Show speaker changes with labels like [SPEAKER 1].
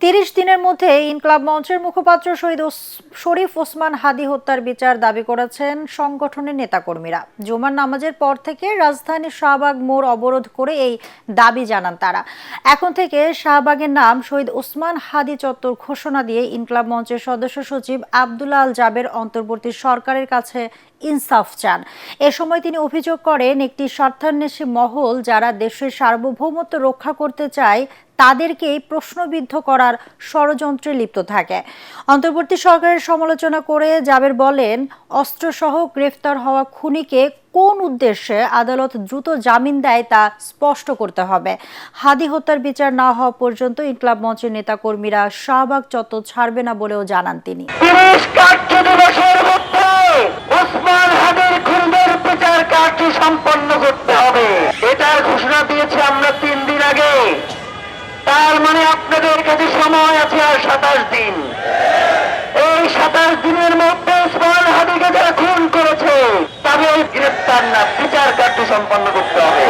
[SPEAKER 1] ৩০ দিনের মধ্যে ইনকলাব মঞ্চের মুখপাত্র শহীদ শরীফ ওসমান হাদী হত্যার বিচার দাবি করেছেন সংগঠনের নেতাকর্মীরা। জুমার নামাজের পর থেকে রাজধানীর শাহবাগ মোড় অবরোধ করে এই দাবি জানান তারা। এখন থেকে শাহবাগের নাম শহীদ ওসমান হাদী চত্বর ঘোষণা দিয়ে ইনকলাব মঞ্চের সদস্য সচিব আব্দুল্লাহ আল জাবের অন্তর্বর্তী সরকারের কাছে ইনসাফ চান। এ সময় তিনি অভিযোগ করেন, একটি স্বার্থান্বেষী মহল যারা দেশের সার্বভৌমত্ব রক্ষা করতে চায় তাদেরকেই প্রশ্নবিদ্ধ করার ষড়যন্ত্রে লিপ্ত থাকে। অন্তর্বর্তী সরকারের সমালোচনা করে জাবের বলেন, অস্ত্রসহ গ্রেফতার হওয়া খুনিকে কোন উদ্দেশ্যে আদালত দ্রুত জামিন দেয় তা স্পষ্ট করতে হবে। হাদী হত্যার বিচার না হওয়া পর্যন্ত ইনকলাব মঞ্চের নেতাকর্মীরা শাহবাগ চত্বর ছাড়বে না বলেও জানান তিনি।
[SPEAKER 2] ওসমান হাদীর খুনের বিচার কার্য সম্পন্ন করতে হবে, এটার ঘোষণা দিয়েছি আমরা 3 দিন আগে। তার মানে আপনাদের কাছে সময় আছে আর 27 দিন। এই 27 দিনের মধ্যে ওসমান হাদীকে যারা খুন করেছে তাদের গ্রেফতার না, বিচার কার্য সম্পন্ন করতে হবে।